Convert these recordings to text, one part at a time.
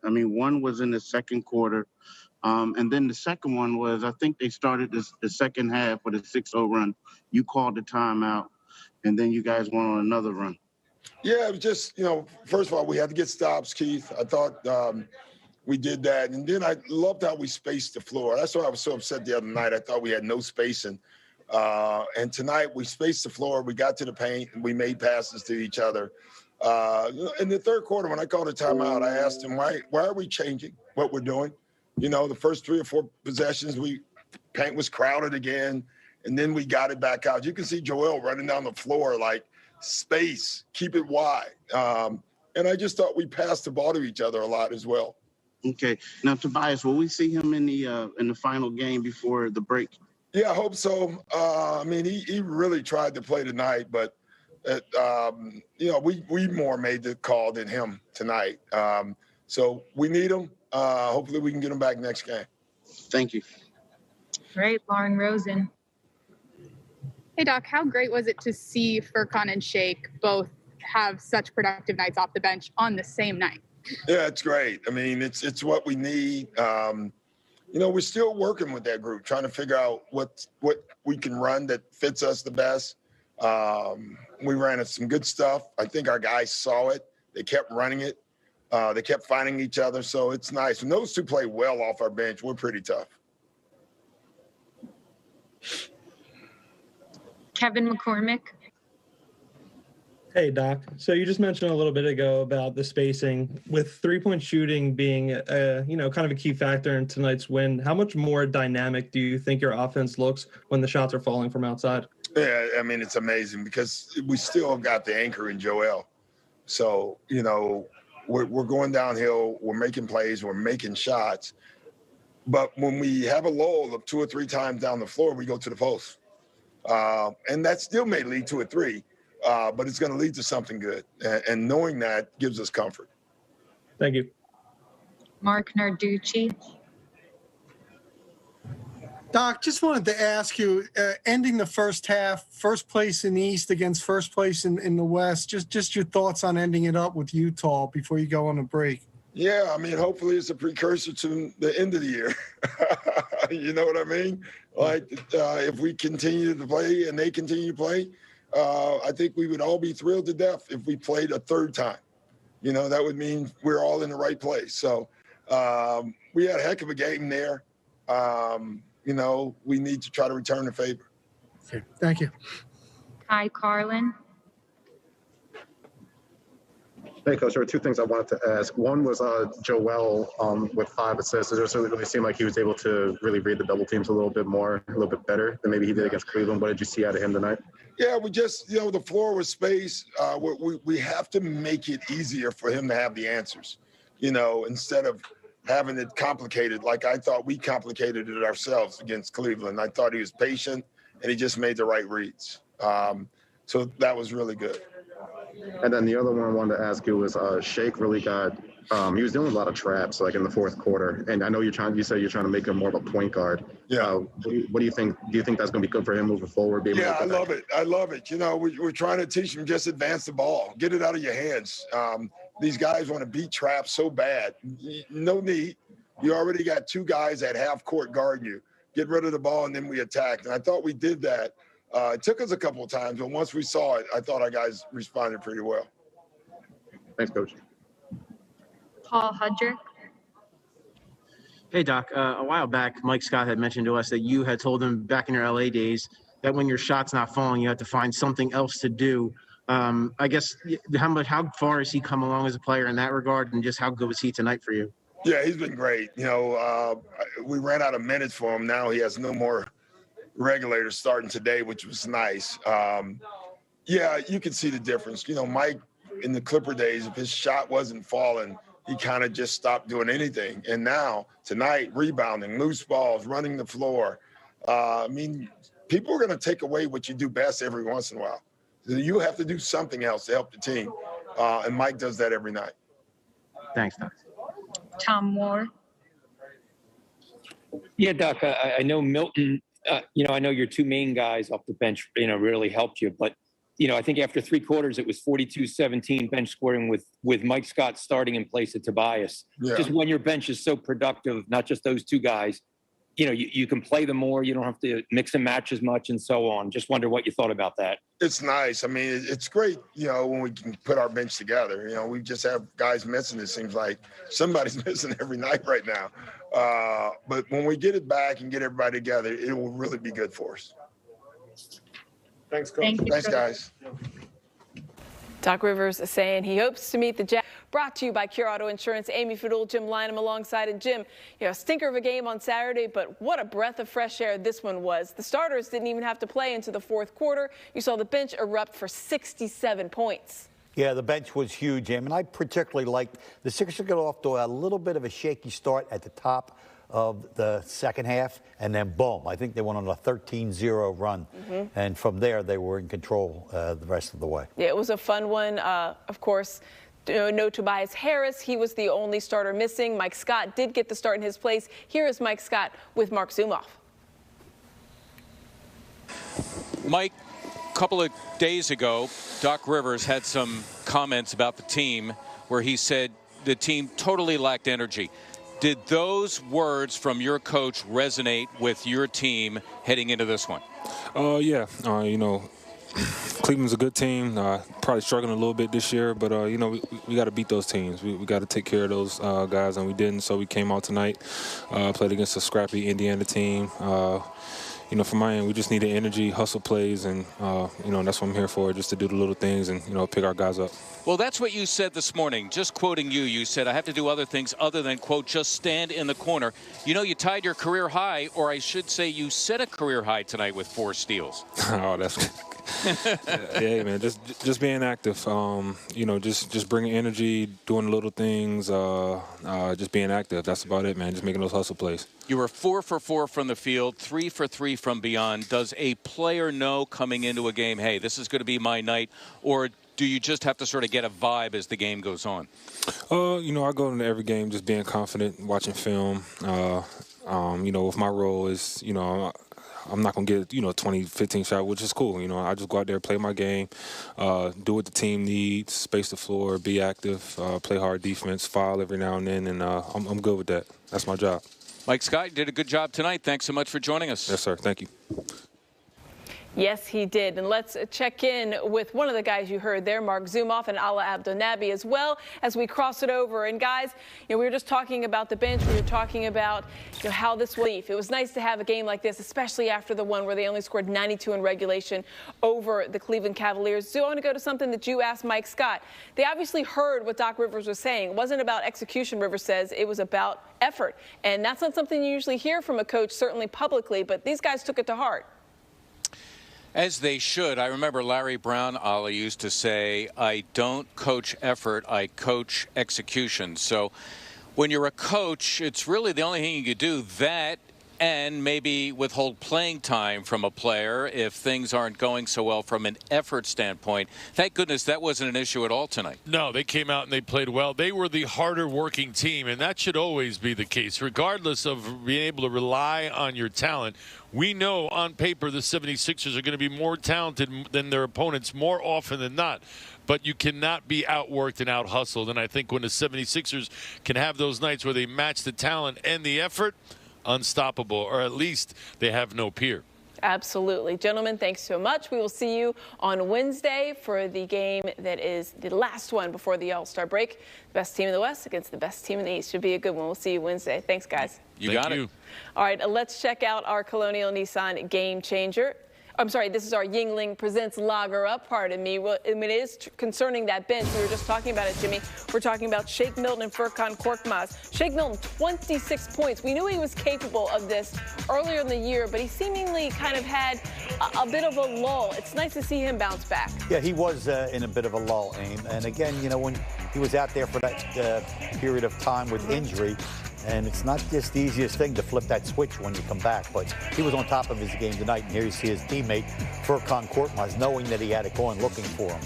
I mean, one was in the second quarter. And then the second one was, I think they started the second half with a 6-0 run. You called the timeout, and then you guys went on another run. Yeah, it was just, first of all, we had to get stops, Keith. I thought we did that. And then I loved how we spaced the floor. That's why I was so upset the other night. I thought we had no spacing. And tonight we spaced the floor. We got to the paint, and we made passes to each other. In the third quarter, when I called a timeout, I asked him, why are we changing what we're doing? The first 3 or 4 possessions, paint was crowded again, and then we got it back out. You can see Joel running down the floor like, space, keep it wide. And I just thought we passed the ball to each other a lot as well. Okay. Now, Tobias, will we see him in the final game before the break? Yeah, I hope so. I mean, he really tried to play tonight, but we more made the call than him tonight. So we need him. Hopefully we can get him back next game. Thank you. Great, Lauren Rosen. Hey, Doc, how great was it to see Furkan and Shake both have such productive nights off the bench on the same night? Yeah, it's great. I mean, it's what we need. We're still working with that group, trying to figure out what we can run that fits us the best. We ran some good stuff. I think our guys saw it. They kept running it. They kept finding each other, so it's nice. When those two play well off our bench, we're pretty tough. Kevin McCormick. Hey, Doc. So you just mentioned a little bit ago about the spacing. With three-point shooting being, kind of a key factor in tonight's win, how much more dynamic do you think your offense looks when the shots are falling from outside? Yeah, I mean, it's amazing because we still got the anchor in Joel. So, we're going downhill. We're making plays. We're making shots. But when we have a lull of 2 or 3 times down the floor, we go to the post. And that still may lead to a 3. But it's going to lead to something good. And knowing that gives us comfort. Thank you. Mark Narducci. Doc, just wanted to ask you, ending the first half, first place in the East against first place in the West, just your thoughts on ending it up with Utah before you go on a break. Yeah, I mean, hopefully it's a precursor to the end of the year. You know what I mean? Like, if we continue to play and they continue to play, I think we would all be thrilled to death if we played a third time. That would mean we're all in the right place. So we had a heck of a game there. We need to try to return the favor. Okay, thank you. Ty Carlin. Hey, Coach, there were 2 things I wanted to ask. One was Joel with 5 assists. It just really seemed like he was able to really read the double teams a little bit more, a little bit better than maybe he did against Cleveland. What did you see out of him tonight? Yeah, we just, the floor was space. We have to make it easier for him to have the answers, instead of having it complicated like I thought we complicated it ourselves against Cleveland. I thought he was patient, and he just made the right reads. So that was really good. And then the other one I wanted to ask you was Shake really got he was doing a lot of traps like in the fourth quarter. And I know you said you're trying to make him more of a point guard. Yeah. What do you think? Do you think that's going to be good for him moving forward? Yeah, I love it. I love it. We're trying to teach him just advance the ball, get it out of your hands. These guys want to beat traps so bad. No need. You already got 2 guys at half court guarding you. Get rid of the ball, and then we attack. And I thought we did that. It took us a couple of times, but once we saw it, I thought our guys responded pretty well. Thanks, Coach. Paul Hudrick. Hey, Doc. A while back, Mike Scott had mentioned to us that you had told him back in your LA days that when your shot's not falling, you have to find something else to do. I guess how far has he come along as a player in that regard, and just how good was he tonight for you? Yeah, he's been great. We ran out of minutes for him. Now he has no more regulators starting today, which was nice. Yeah, you can see the difference. Mike in the Clipper days, if his shot wasn't falling, he kind of just stopped doing anything. And now, tonight, rebounding, loose balls, running the floor. People are going to take away what you do best every once in a while. You have to do something else to help the team. And Mike does that every night. Thanks, Doc. Tom Moore. Yeah, Doc, I know Milton, I know your 2 main guys off the bench, really helped you. But I think after 3 quarters, it was 42-17 bench scoring with Mike Scott starting in place of Tobias. Yeah. Just when your bench is so productive, not just those 2 guys, you can play them more. You don't have to mix and match as much and so on. Just wonder what you thought about that. It's nice. I mean, it's great, when we can put our bench together. We just have guys missing. It seems like somebody's missing every night right now. But when we get it back and get everybody together, it will really be good for us. Thanks, Coach. Thank you. Thanks, guys. Doc Rivers is saying he hopes to meet the Jazz. Brought to you by Cure Auto Insurance. Amy Fadul, Jim Lynam alongside. And Jim, a stinker of a game on Saturday, but what a breath of fresh air this one was. The starters didn't even have to play into the 4th quarter. You saw the bench erupt for 67 points. Yeah, the bench was huge, Jim, and I particularly liked the Sixers got off to a little bit of a shaky start at the top of the second half, and then boom, I think they went on a 13-0 run, and from there they were in control the rest of the way. Yeah, it was a fun one. Of course, no Tobias Harris. He was the only starter missing. Mike Scott did get the start in his place. Here is Mike Scott with Mark Zumoff. Mike, a couple of days ago, Doc Rivers had some comments about the team where he said the team totally lacked energy. Did those words from your coach resonate with your team heading into this one? Yeah. Cleveland's a good team. Probably struggling a little bit this year, but, we got to beat those teams. We got to take care of those guys, and we didn't. So we came out tonight, played against a scrappy Indiana team. From my end, we just needed energy, hustle plays, and, that's what I'm here for, just to do the little things and, pick our guys up. Well, that's what you said this morning. Just quoting you, you said, I have to do other things other than, quote, just stand in the corner. You tied your career high, or I should say you set a career high tonight with 4 steals. Oh, that's good. Yeah, man, just being active, just bringing energy, doing little things, just being active. That's about it, man, just making those hustle plays. You were 4 for 4 from the field, 3 for 3 from beyond. Does a player know coming into a game, hey, this is going to be my night, or do you just have to sort of get a vibe as the game goes on? I go into every game just being confident, watching film. With my role is, I'm not going to get, 20, 15 shots, which is cool. I just go out there, play my game, do what the team needs, space the floor, be active, play hard defense, foul every now and then, and I'm good with that. That's my job. Mike Scott, you did a good job tonight. Thanks so much for joining us. Yes, sir. Thank you. Yes, he did. And let's check in with one of the guys you heard there, Mark Zumoff and Ala Abdelnaby, as well as we cross it over. And guys, we were just talking about the bench. We were talking about how this will leave. It was nice to have a game like this, especially after the one where they only scored 92 in regulation over the Cleveland Cavaliers. So I want to go to something that you asked Mike Scott. They obviously heard what Doc Rivers was saying. It wasn't about execution, Rivers says. It was about effort. And that's not something you usually hear from a coach, certainly publicly, but these guys took it to heart. As they should. I remember Larry Brown, Ollie, used to say, I don't coach effort, I coach execution. So when you're a coach, it's really the only thing you can do, that and maybe withhold playing time from a player if things aren't going so well from an effort standpoint. Thank goodness that wasn't an issue at all tonight. No, they came out and they played well. They were the harder working team, and that should always be the case, regardless of being able to rely on your talent. We know on paper the 76ers are going to be more talented than their opponents more often than not. But you cannot be outworked and out-hustled. And I think when the 76ers can have those nights where they match the talent and the effort, unstoppable, or at least they have no peer. Absolutely. Gentlemen, thanks so much. We will see you on Wednesday for the game that is the last one before the All-Star break. The best team in the West against the best team in the East. Should be a good one. We'll see you Wednesday. Thanks, guys. You got it. All right, let's check out our Colonial Nissan Game Changer. I'm sorry, this is our Yingling Presents Lager Up. Pardon me. Well, I mean, it is concerning that bench. We were just talking about it, Jimmy. We're talking about Shake Milton and Furkan Korkmaz. Shake Milton, 26 points. We knew he was capable of this earlier in the year, but he seemingly kind of had a bit of a lull. It's nice to see him bounce back. Yeah, he was in a bit of a lull, Aim. And again, when he was out there for that period of time with injury, and it's not just the easiest thing to flip that switch when you come back, but he was on top of his game tonight, and here you see his teammate, Furkan Korkmaz, knowing that he had it going, looking for him.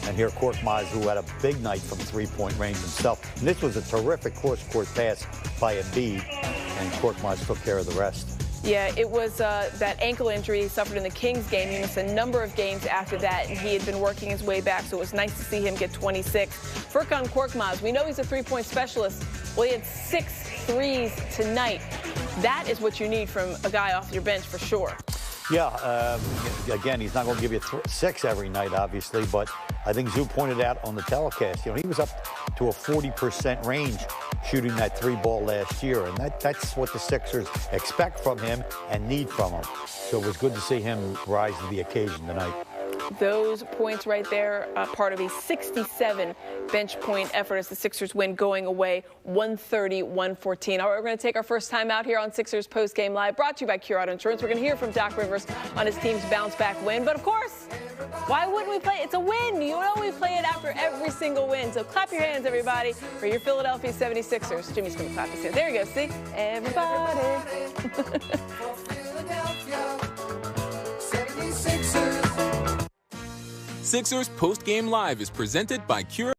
And here Korkmaz, who had a big night from three-point range himself. And this was a terrific cross-court pass by Embiid, and Korkmaz took care of the rest. Yeah, it was that ankle injury he suffered in the Kings game. He missed a number of games after that, and he had been working his way back, so it was nice to see him get 26. Furkan Korkmaz, we know he's a three-point specialist. Well, he had 6 threes tonight. That is what you need from a guy off your bench for sure. Yeah, again, he's not going to give you 6 every night, obviously, but I think Zoo pointed out on the telecast, he was up to a 40% range shooting that 3-ball last year, and that's what the Sixers expect from him and need from him. So it was good to see him rise to the occasion tonight. Those points right there, part of a 67 bench point effort as the Sixers win going away 130-114. All right, we're going to take our first time out here on Sixers Postgame Live, brought to you by Cure Auto Insurance. We're going to hear from Doc Rivers on his team's bounce-back win. But, of course, why wouldn't we play? It's a win. You know we play it after every single win. So clap your hands, everybody, for your Philadelphia 76ers. Jimmy's going to clap his hands. There you go. See? Everybody. Sixers Postgame Live is presented by Cure